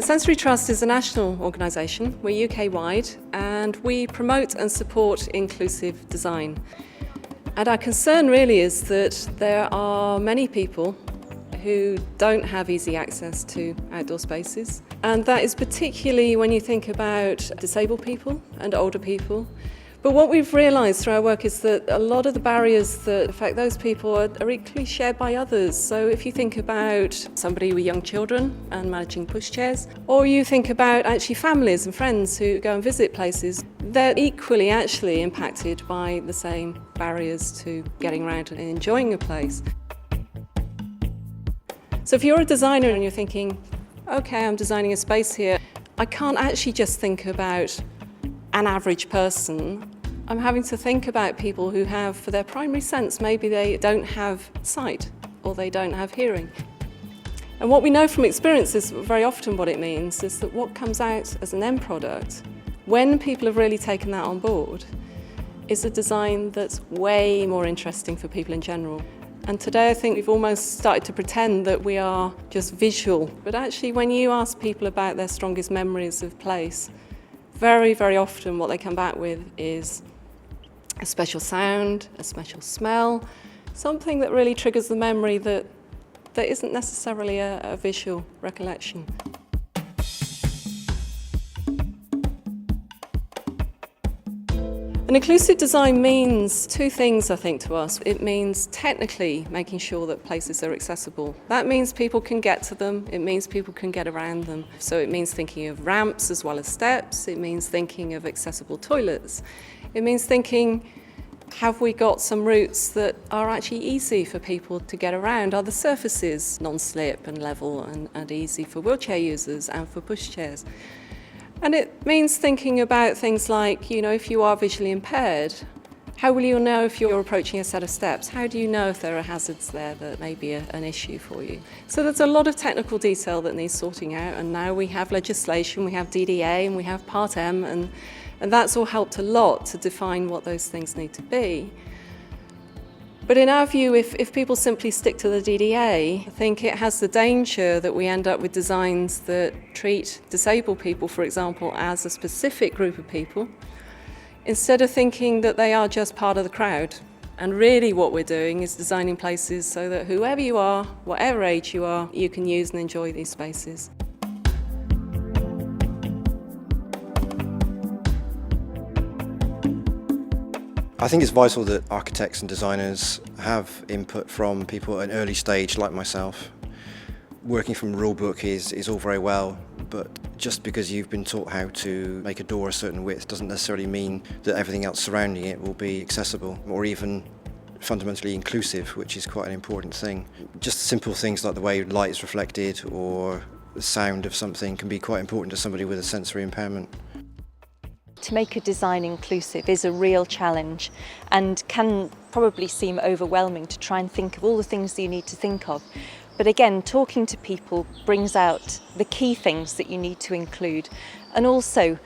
Sensory Trust is a national organisation. We're UK-wide and we promote and support inclusive design. And our concern really is that there are many people who don't have easy access to outdoor spaces. And that is particularly when you think about disabled people and older people. But what we've realised through our work is that a lot of the barriers that affect those people are equally shared by others. So if you think about somebody with young children and managing pushchairs, or you think about actually families and friends who go and visit places, they're equally actually impacted by the same barriers to getting around and enjoying a place. So if you're a designer and you're thinking, okay, I'm designing a space here, I can't actually just think about an average person. I'm having to think about people who have, for their primary sense, maybe they don't have sight or they don't have hearing. And what we know from experience is very often what it means is that what comes out as an end product, when people have really taken that on board, is a design that's way more interesting for people in general. And today I think we've almost started to pretend that we are just visual. But actually when you ask people about their strongest memories of place, very, very often what they come back with is a special sound, a special smell, something that really triggers the memory that isn't necessarily a visual recollection. An inclusive design means two things, I think, to us. It means technically making sure that places are accessible. That means people can get to them. It means people can get around them. So it means thinking of ramps as well as steps. It means thinking of accessible toilets. It means thinking, have we got some routes that are actually easy for people to get around? Are the surfaces non-slip and level and easy for wheelchair users and for pushchairs? And it means thinking about things like, if you are visually impaired, how will you know if you're approaching a set of steps? How do you know if there are hazards there that may be an issue for you? So there's a lot of technical detail that needs sorting out, and now we have legislation, we have DDA and we have Part M, and that's all helped a lot to define what those things need to be. But in our view, if people simply stick to the DDA, I think it has the danger that we end up with designs that treat disabled people, for example, as a specific group of people, instead of thinking that they are just part of the crowd. And really what we're doing is designing places so that whoever you are, whatever age you are, you can use and enjoy these spaces. I think it's vital that architects and designers have input from people at an early stage like myself. Working from a rule book is all very well, but just because you've been taught how to make a door a certain width doesn't necessarily mean that everything else surrounding it will be accessible or even fundamentally inclusive, which is quite an important thing. Just simple things like the way light is reflected or the sound of something can be quite important to somebody with a sensory impairment. To make a design inclusive is a real challenge and can probably seem overwhelming to try and think of all the things that you need to think of. But again, talking to people brings out the key things that you need to include, and also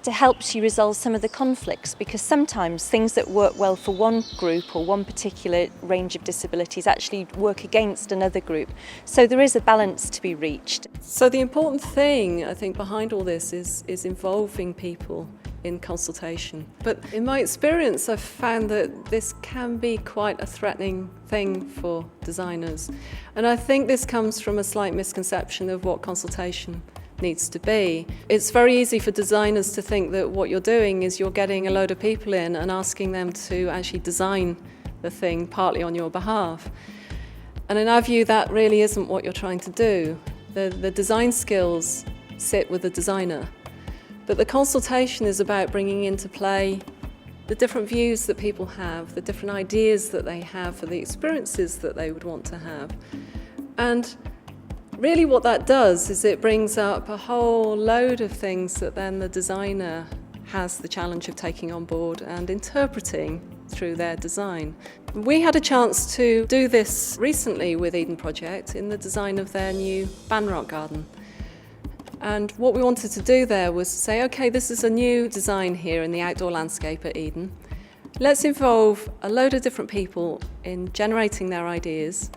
to help you resolve some of the conflicts, because sometimes things that work well for one group or one particular range of disabilities actually work against another group. So there is a balance to be reached. So the important thing, I think, behind all this is involving people in consultation. But in my experience, I've found that this can be quite a threatening thing for designers. And I think this comes from a slight misconception of what consultation needs to be. It's very easy for designers to think that what you're doing is you're getting a load of people in and asking them to actually design the thing partly on your behalf. And in our view, that really isn't what you're trying to do. The design skills sit with the designer. But the consultation is about bringing into play the different views that people have, the different ideas that they have for the experiences that they would want to have. And really what that does is it brings up a whole load of things that then the designer has the challenge of taking on board and interpreting through their design. We had a chance to do this recently with Eden Project in the design of their new Banrock Garden. And what we wanted to do there was say, okay, this is a new design here in the outdoor landscape at Eden. Let's involve a load of different people in generating their ideas,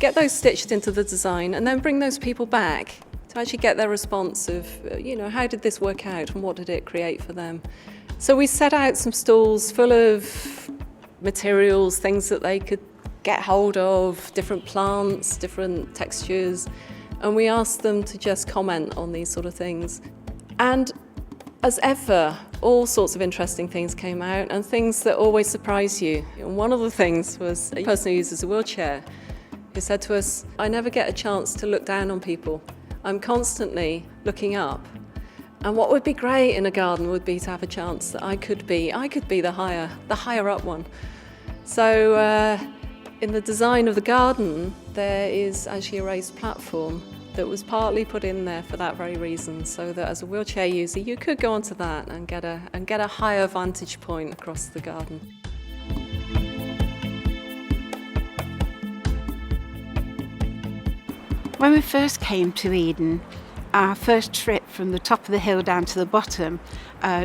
get those stitched into the design, and then bring those people back to to actually get their response of, how did this work out and what did it create for them. So we set out some stalls full of materials, things that they could get hold of, different plants, different textures, and we asked them to just comment on these sort of things. And as ever, all sorts of interesting things came out and things that always surprise you. And one of the things was a person who uses a wheelchair who said to us, "I never get a chance to look down on people. I'm constantly looking up. And what would be great in a garden would be to have a chance that I could be the higher up one." So in the design of the garden, there is actually a raised platform that was partly put in there for that very reason, so that as a wheelchair user you could go onto that and get a higher vantage point across the garden. When we first came to Eden, our first trip from the top of the hill down to the bottom,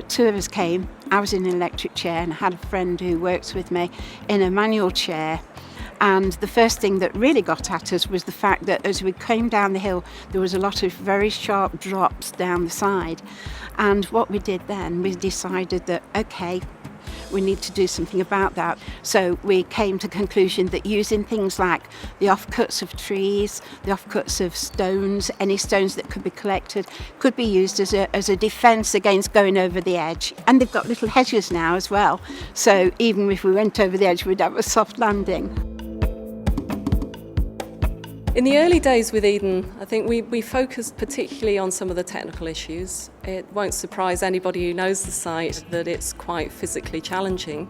two of us came. I was in an electric chair and I had a friend who works with me in a manual chair. And the first thing that really got at us was the fact that as we came down the hill, there was a lot of very sharp drops down the side. And what we did then, we decided that, okay, we need to do something about that. So we came to the conclusion that using things like the offcuts of trees, the offcuts of stones, any stones that could be collected, could be used as a defence against going over the edge. And they've got little hedges now as well. So even if we went over the edge, we'd have a soft landing. In the early days with Eden, I think we focused particularly on some of the technical issues. It won't surprise anybody who knows the site that it's quite physically challenging.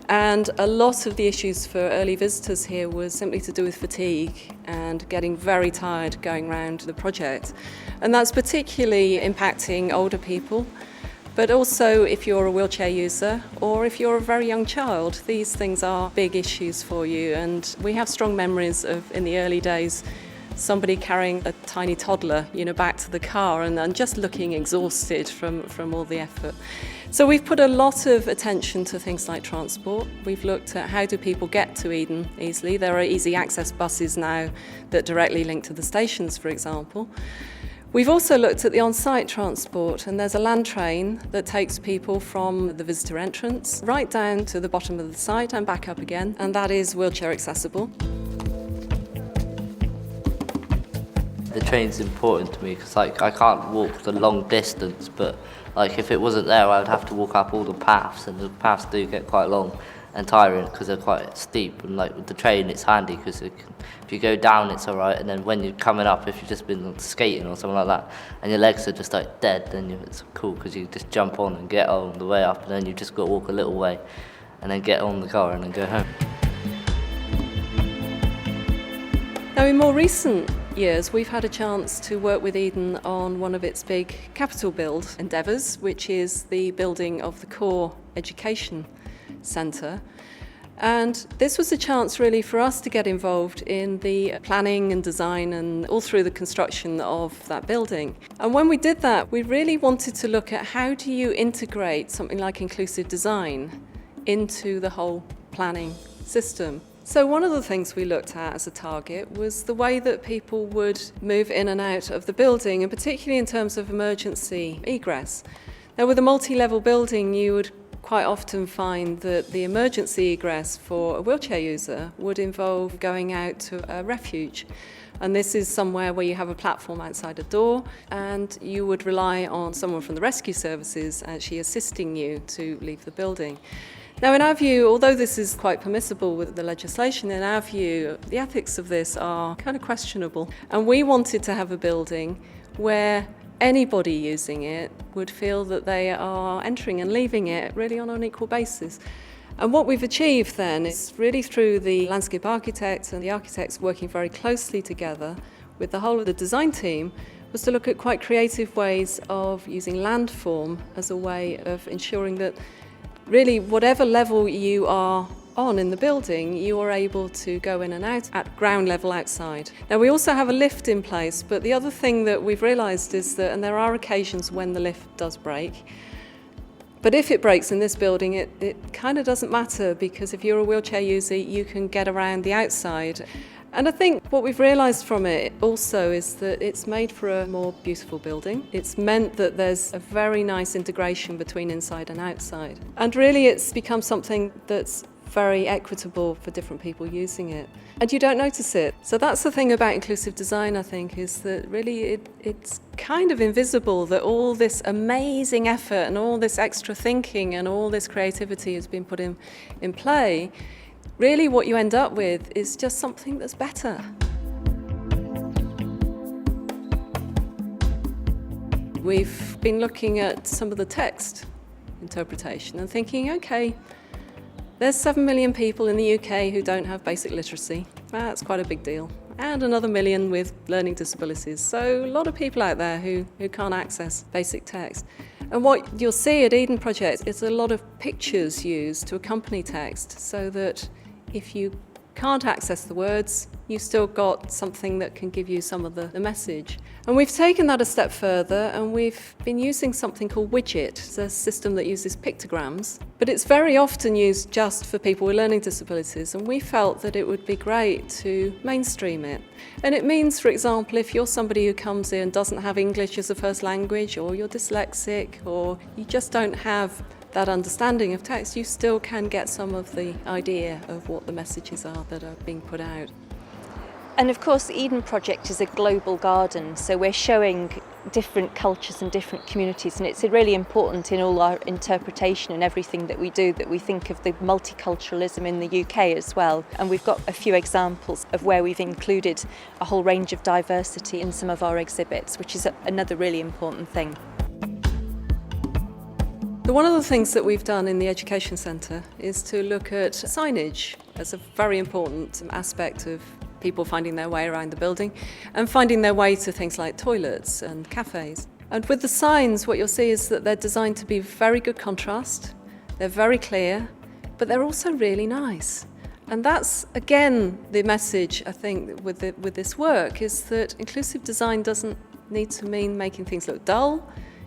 And a lot of the issues for early visitors here was simply to do with fatigue and getting very tired going around the project. And that's particularly impacting older people. But also if you're a wheelchair user or if you're a very young child, these things are big issues for you. And we have strong memories of, in the early days, somebody carrying a tiny toddler, back to the car and just looking exhausted from all the effort. So we've put a lot of attention to things like transport. We've looked at how do people get to Eden easily. There are easy access buses now that directly link to the stations, for example. We've also looked at the on-site transport, and there's a land train that takes people from the visitor entrance right down to the bottom of the site and back up again, and that is wheelchair accessible. The train's important to me because I can't walk the long distance, but if it wasn't there I would have to walk up all the paths, and the paths do get quite long and tiring because they're quite steep. And with the train it's handy because if you go down it's alright, and then when you're coming up, if you've just been skating or something like that and your legs are just dead, then it's cool because you just jump on and get on the way up, and then you've just got to walk a little way and then get on the car and then go home. Now in more recent years we've had a chance to work with Eden on one of its big capital build endeavours, which is the building of the core education centre. And this was a chance really for us to get involved in the planning and design and all through the construction of that building. And when we did that, we really wanted to look at how do you integrate something like inclusive design into the whole planning system. So one of the things we looked at as a target was the way that people would move in and out of the building, and particularly in terms of emergency egress. Now with a multi-level building, you would quite often find that the emergency egress for a wheelchair user would involve going out to a refuge. And this is somewhere where you have a platform outside a door, and you would rely on someone from the rescue services actually assisting you to leave the building. Now, in our view, although this is quite permissible with the legislation, in our view, the ethics of this are kind of questionable. And we wanted to have a building where anybody using it would feel that they are entering and leaving it really on an equal basis. And what we've achieved then is really through the landscape architects and the architects working very closely together with the whole of the design team, was to look at quite creative ways of using landform as a way of ensuring that really whatever level you are on in the building, you are able to go in and out at ground level outside. Now we also have a lift in place, but the other thing that we've realised is that, and there are occasions when the lift does break, but if it breaks in this building, it kind of doesn't matter, because if you're a wheelchair user, you can get around the outside. And I think what we've realised from it also is that it's made for a more beautiful building. It's meant that there's a very nice integration between inside and outside. And really it's become something that's very equitable for different people using it. And you don't notice it. So that's the thing about inclusive design, I think, is that really it's kind of invisible that all this amazing effort and all this extra thinking and all this creativity has been put in play. Really what you end up with is just something that's better. We've been looking at some of the text interpretation and thinking, okay, there's 7 million people in the UK who don't have basic literacy. That's quite a big deal. And another million with learning disabilities. So a lot of people out there who can't access basic text. And what you'll see at Eden Project is a lot of pictures used to accompany text so that if you can't access the words, you've still got something that can give you some of the message. And we've taken that a step further and we've been using something called Widget. It's a system that uses pictograms, but it's very often used just for people with learning disabilities, and we felt that it would be great to mainstream it. And it means, for example, if you're somebody who comes in and doesn't have English as a first language, or you're dyslexic, or you just don't have that understanding of text, you still can get some of the idea of what the messages are that are being put out. And of course, the Eden Project is a global garden, so we're showing different cultures and different communities, and it's really important in all our interpretation and everything that we do that we think of the multiculturalism in the UK as well. And we've got a few examples of where we've included a whole range of diversity in some of our exhibits, which is another really important thing. One of the things that we've done in the Education Centre is to look at signage as a very important aspect of people finding their way around the building and finding their way to things like toilets and cafes. And with the signs, what you'll see is that they're designed to be very good contrast, they're very clear, but they're also really nice. And that's, again, the message, I think, with this work, is that inclusive design doesn't need to mean making things look dull.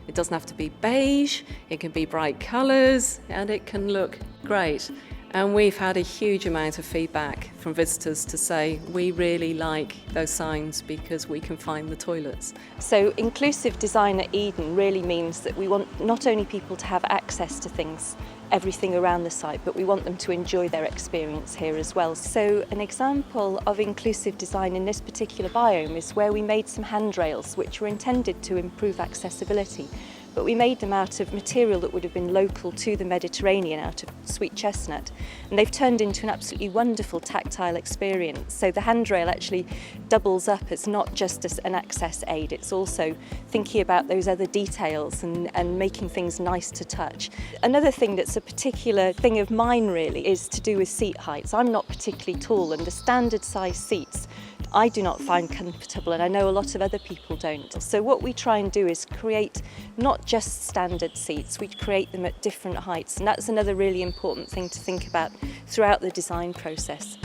It doesn't have to be beige, it can be bright colours, and it can look great. And we've had a huge amount of feedback from visitors to say we really like those signs because we can find the toilets. So inclusive design at Eden really means that we want not only people to have access to things, everything around the site, but we want them to enjoy their experience here as well. So an example of inclusive design in this particular biome is where we made some handrails which were intended to improve accessibility. But we made them out of material that would have been local to the Mediterranean, out of sweet chestnut. And they've turned into an absolutely wonderful tactile experience. So the handrail actually doubles up as not just as an access aid, it's also thinking about those other details and making things nice to touch. Another thing that's a particular thing of mine really is to do with seat heights. I'm not particularly tall, and the standard size seats I do not find comfortable, and I know a lot of other people don't. So what we try and do is create not just standard seats, we create them at different heights, and that's another really important thing to think about throughout the design process.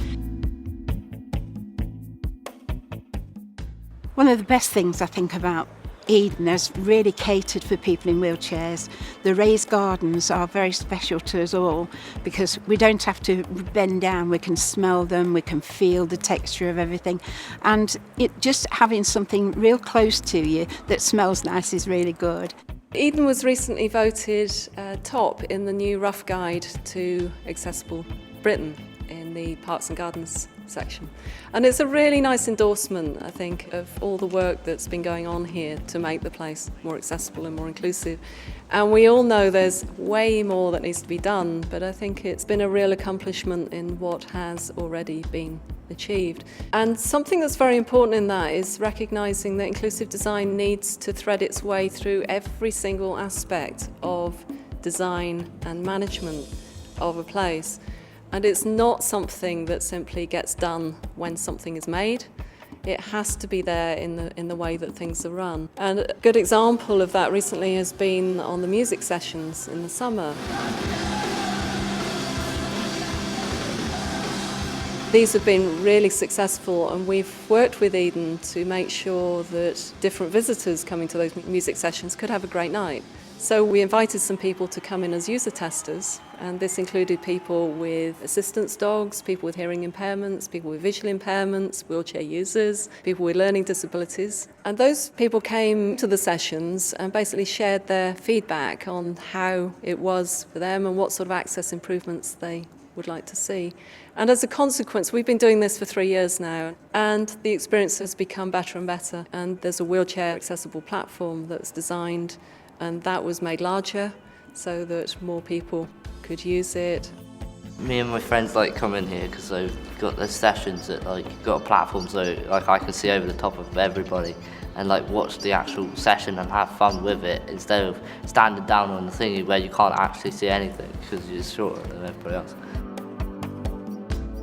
One of the best things I think about Eden has really catered for people in wheelchairs. The raised gardens are very special to us all because we don't have to bend down, we can smell them, we can feel the texture of everything, and it just having something real close to you that smells nice is really good. Eden was recently voted top in the new Rough Guide to Accessible Britain in the Parks and Gardens section. And it's a really nice endorsement, I think, of all the work that's been going on here to make the place more accessible and more inclusive. And we all know there's way more that needs to be done, but I think it's been a real accomplishment in what has already been achieved. And something that's very important in that is recognising that inclusive design needs to thread its way through every single aspect of design and management of a place. And it's not something that simply gets done when something is made. It has to be there in the way that things are run. And a good example of that recently has been on the music sessions in the summer. These have been really successful, and we've worked with Eden to make sure that different visitors coming to those music sessions could have a great night. So we invited some people to come in as user testers, and this included people with assistance dogs, people with hearing impairments, people with visual impairments, wheelchair users, people with learning disabilities. And those people came to the sessions and basically shared their feedback on how it was for them and what sort of access improvements they would like to see. And as a consequence, we've been doing this for 3 years now, and the experience has become better and better. And there's a wheelchair accessible platform that's designed, and that was made larger so that more people could use it. Me and my friends like come in here because they've got their sessions that like got a platform so like I can see over the top of everybody and like watch the actual session and have fun with it instead of standing down on the thingy where you can't actually see anything because you're shorter than everybody else.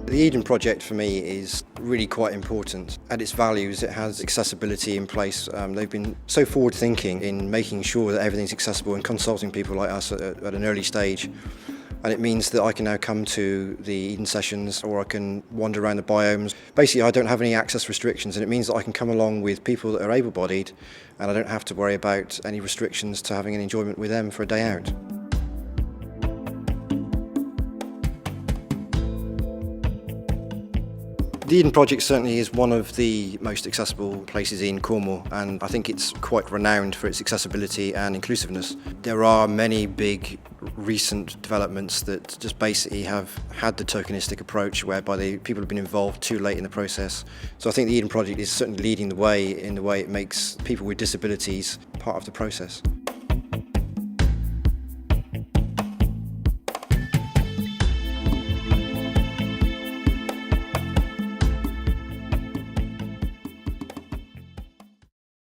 The Eden project for me is really quite important. At its values, it has accessibility in place. They've been so forward-thinking in making sure that everything's accessible and consulting people like us at an early stage. And it means that I can now come to the Eden sessions or I can wander around the biomes. Basically, I don't have any access restrictions, and it means that I can come along with people that are able-bodied and I don't have to worry about any restrictions to having an enjoyment with them for a day out. The Eden Project certainly is one of the most accessible places in Cornwall, and I think it's quite renowned for its accessibility and inclusiveness. There are many big recent developments that just basically have had the tokenistic approach whereby the people have been involved too late in the process. So I think the Eden Project is certainly leading the way in the way it makes people with disabilities part of the process.